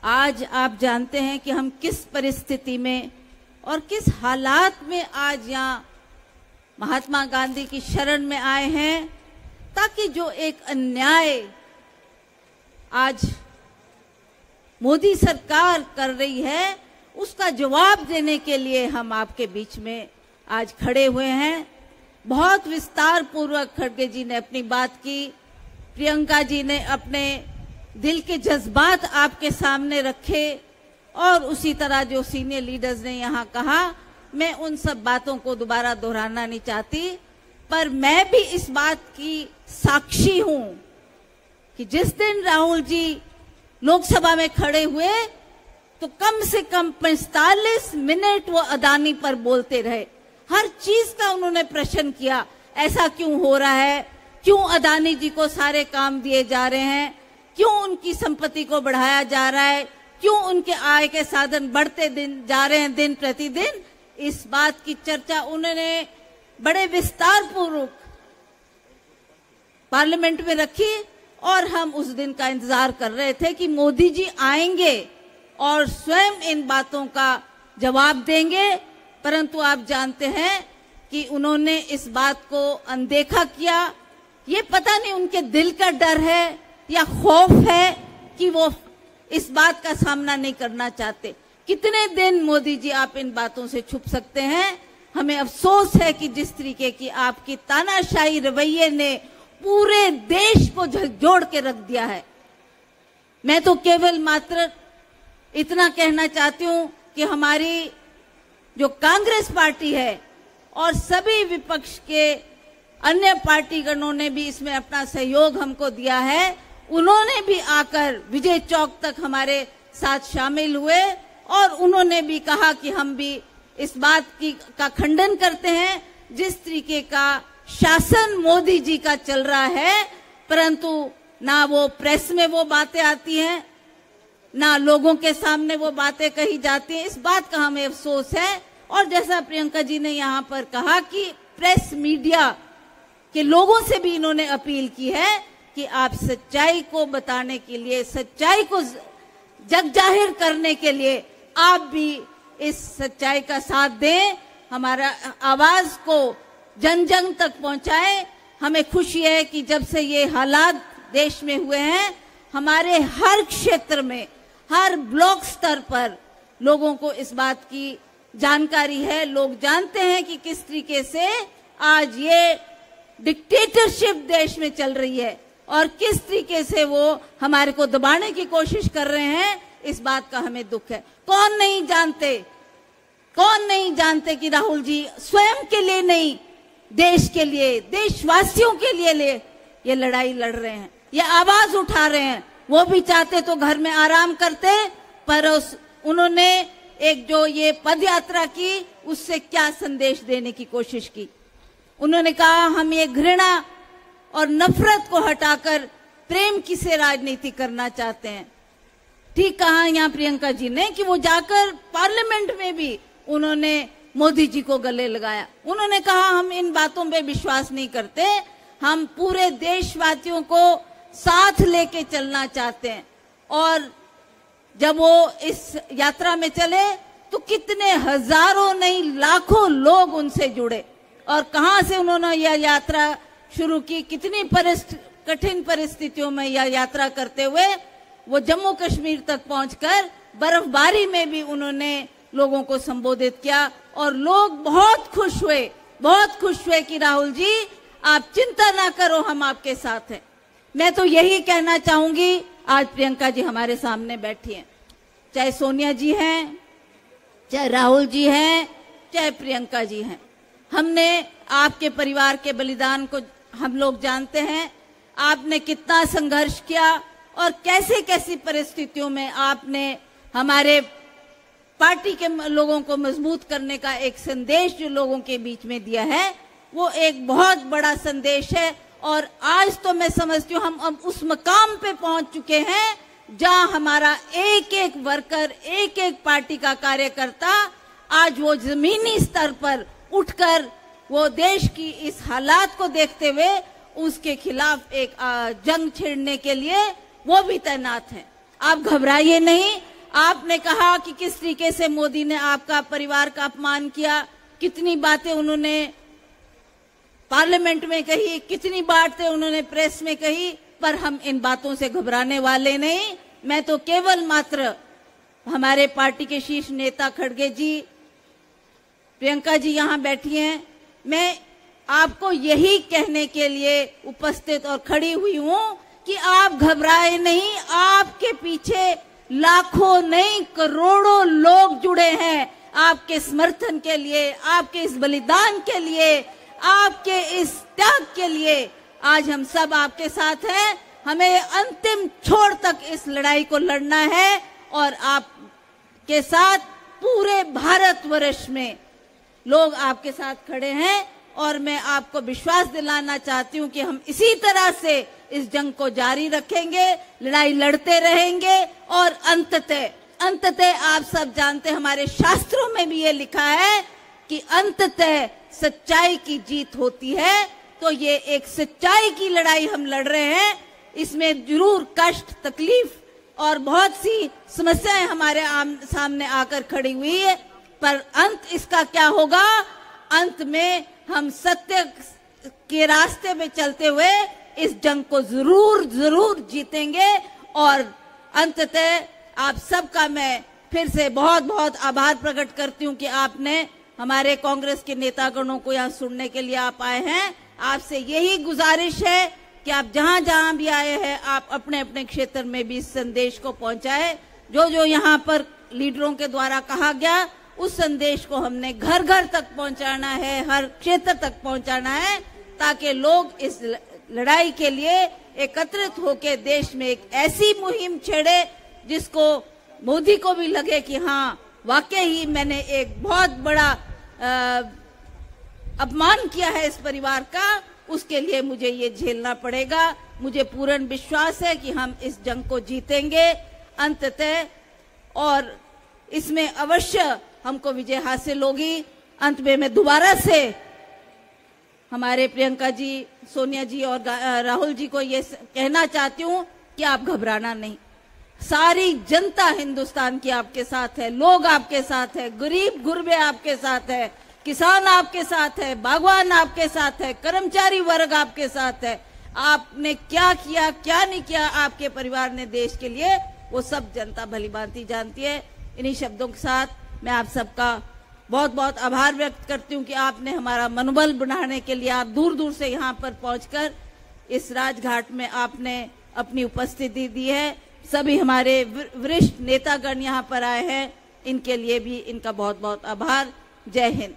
आज आप जानते हैं कि हम किस परिस्थिति में और किस हालात में आज यहाँ महात्मा गांधी की शरण में आए हैं, ताकि जो एक अन्याय आज मोदी सरकार कर रही है उसका जवाब देने के लिए हम आपके बीच में आज खड़े हुए हैं। बहुत विस्तार पूर्वक खड़गे जी ने अपनी बात की, प्रियंका जी ने अपने दिल के जज्बात आपके सामने रखे और उसी तरह जो सीनियर लीडर्स ने यहाँ कहा, मैं उन सब बातों को दोबारा दोहराना नहीं चाहती, पर मैं भी इस बात की साक्षी हूं कि जिस दिन राहुल जी लोकसभा में खड़े हुए तो कम से कम 45 मिनट वो अदानी पर बोलते रहे। हर चीज का उन्होंने प्रश्न किया, ऐसा क्यों हो रहा है, क्यों अदानी जी को सारे काम दिए जा रहे हैं, क्यों उनकी संपत्ति को बढ़ाया जा रहा है, क्यों उनके आय के साधन बढ़ते जा रहे हैं दिन प्रतिदिन। इस बात की चर्चा उन्होंने बड़े विस्तार पूर्वक पार्लियामेंट में रखी और हम उस दिन का इंतजार कर रहे थे कि मोदी जी आएंगे और स्वयं इन बातों का जवाब देंगे, परंतु आप जानते हैं कि उन्होंने इस बात को अनदेखा किया। ये पता नहीं उनके दिल का डर है या खौफ है कि वो इस बात का सामना नहीं करना चाहते। कितने दिन मोदी जी आप इन बातों से छुप सकते हैं। हमें अफसोस है कि जिस तरीके की आपकी तानाशाही रवैये ने पूरे देश को झकझोर के रख दिया है। मैं तो केवल मात्र इतना कहना चाहती हूं कि हमारी जो कांग्रेस पार्टी है और सभी विपक्ष के अन्य पार्टीगणों ने भी इसमें अपना सहयोग हमको दिया है। उन्होंने भी आकर विजय चौक तक हमारे साथ शामिल हुए और उन्होंने भी कहा कि हम भी इस बात का खंडन करते हैं जिस तरीके का शासन मोदी जी का चल रहा है, परंतु ना वो प्रेस में वो बातें आती हैं, ना लोगों के सामने वो बातें कही जाती हैं। इस बात का हमें अफसोस है। और जैसा प्रियंका जी ने यहाँ पर कहा कि प्रेस मीडिया के लोगों से भी इन्होंने अपील की है कि आप सच्चाई को बताने के लिए, सच्चाई को जग जाहिर करने के लिए आप भी इस सच्चाई का साथ दें, हमारा आवाज को जन जन तक पहुंचाएं। हमें खुशी है कि जब से ये हालात देश में हुए हैं, हमारे हर क्षेत्र में, हर ब्लॉक स्तर पर लोगों को इस बात की जानकारी है। लोग जानते हैं कि किस तरीके से आज ये डिक्टेटरशिप देश में चल रही है और किस तरीके से वो हमारे को दबाने की कोशिश कर रहे हैं। इस बात का हमें दुख है। कौन नहीं जानते कि राहुल जी स्वयं के लिए नहीं, देश के लिए, देशवासियों के लिए ये लड़ाई लड़ रहे हैं, ये आवाज उठा रहे हैं। वो भी चाहते तो घर में आराम करते, पर उन्होंने एक जो ये पद यात्रा की उससे क्या संदेश देने की कोशिश की। उन्होंने कहा हम ये घृणा और नफरत को हटाकर प्रेम की से राजनीति करना चाहते हैं। ठीक कहा यहाँ प्रियंका जी ने कि वो जाकर पार्लियामेंट में भी उन्होंने मोदी जी को गले लगाया। उन्होंने कहा हम इन बातों पे विश्वास नहीं करते, हम पूरे देशवासियों को साथ लेके चलना चाहते हैं। और जब वो इस यात्रा में चले तो कितने हजारों नहीं लाखों लोग उनसे जुड़े और कहां से उन्होंने यह यात्रा शुरू की, कितनी कठिन परिस्थितियों में यह यात्रा करते हुए वो जम्मू कश्मीर तक पहुंचकर बर्फबारी में भी उन्होंने लोगों को संबोधित किया और लोग बहुत खुश हुए कि राहुल जी आप चिंता ना करो, हम आपके साथ हैं। मैं तो यही कहना चाहूंगी, आज प्रियंका जी हमारे सामने बैठी हैं, चाहे सोनिया जी हैं, चाहे राहुल जी हैं, चाहे प्रियंका जी हैं, हमने आपके परिवार के बलिदान को हम लोग जानते हैं। आपने कितना संघर्ष किया और कैसे कैसी परिस्थितियों में आपने हमारे पार्टी के लोगों को मजबूत करने का एक संदेश जो लोगों के बीच में दिया है, वो एक बहुत बड़ा संदेश है। और आज तो मैं समझती हूँ हम अब उस मकाम पे पहुंच चुके हैं जहां हमारा एक एक वर्कर, एक एक पार्टी का कार्यकर्ता आज वो जमीनी स्तर पर उठकर वो देश की इस हालात को देखते हुए उसके खिलाफ एक जंग छेड़ने के लिए वो भी तैनात है। आप घबराइए नहीं, आपने कहा कि किस तरीके से मोदी ने आपका परिवार का अपमान किया, कितनी बातें उन्होंने पार्लियामेंट में कही, कितनी बातें उन्होंने प्रेस में कही, पर हम इन बातों से घबराने वाले नहीं। मैं तो केवल मात्र हमारे पार्टी के शीर्ष नेता खड़गे जी, प्रियंका जी यहाँ बैठी हैं, मैं आपको यही कहने के लिए उपस्थित और खड़ी हुई हूं कि आप घबराए नहीं। आपके पीछे लाखों नहीं करोड़ों लोग जुड़े हैं आपके समर्थन के लिए, आपके इस बलिदान के लिए, आपके इस त्याग के लिए। आज हम सब आपके साथ हैं। हमें अंतिम छोर तक इस लड़ाई को लड़ना है और आपके साथ पूरे भारतवर्ष में लोग आपके साथ खड़े हैं और मैं आपको विश्वास दिलाना चाहती हूं कि हम इसी तरह से इस जंग को जारी रखेंगे, लड़ाई लड़ते रहेंगे और अंततः आप सब जानते हैं, हमारे शास्त्रों में भी ये लिखा है कि अंततः सच्चाई की जीत होती है। तो ये एक सच्चाई की लड़ाई हम लड़ रहे हैं। इसमें जरूर कष्ट, तकलीफ और बहुत सी समस्याएं हमारे सामने आकर खड़ी हुई है, पर अंत इसका क्या होगा? अंत में हम सत्य के रास्ते में चलते हुए इस जंग को जरूर जीतेंगे। और अंततः आप सबका मैं फिर से बहुत बहुत आभार प्रकट करती हूं कि आपने हमारे कांग्रेस के नेतागणों को यहाँ सुनने के लिए आप आए हैं। आपसे यही गुजारिश है कि आप जहां जहां भी आए हैं, आप अपने अपने क्षेत्र में भी इस संदेश को पहुंचाए। जो जो यहाँ पर लीडरों के द्वारा कहा गया, उस संदेश को हमने घर घर तक पहुंचाना है, हर क्षेत्र तक पहुंचाना है, ताकि लोग इस लड़ाई के लिए एकत्रित होकर देश में एक ऐसी मुहिम छेड़े जिसको मोदी को भी लगे कि हाँ, वाकई ही मैंने एक बहुत बड़ा अपमान किया है इस परिवार का, उसके लिए मुझे ये झेलना पड़ेगा। मुझे पूर्ण विश्वास है कि हम इस जंग को जीतेंगे अंततः, और इसमें अवश्य हमको विजय हासिल होगी। अंत में मैं दोबारा से हमारे प्रियंका जी, सोनिया जी और राहुल जी को ये कहना चाहती हूँ कि आप घबराना नहीं। सारी जनता हिंदुस्तान की आपके साथ है, लोग आपके साथ है, गरीब गुरबे आपके साथ है, किसान आपके साथ है, बागवान आपके साथ है, कर्मचारी वर्ग आपके साथ है। आपने क्या किया, क्या नहीं किया आपके परिवार ने देश के लिए, वो सब जनता भली भांति जानती है। इन्हीं शब्दों के साथ मैं आप सबका बहुत बहुत आभार व्यक्त करती हूँ कि आपने हमारा मनोबल बढ़ाने के लिए आप दूर दूर से यहाँ पर पहुंचकर इस राजघाट में आपने अपनी उपस्थिति दी है। सभी हमारे वरिष्ठ नेतागण यहाँ पर आए हैं, इनके लिए भी इनका बहुत बहुत आभार। जय हिंद।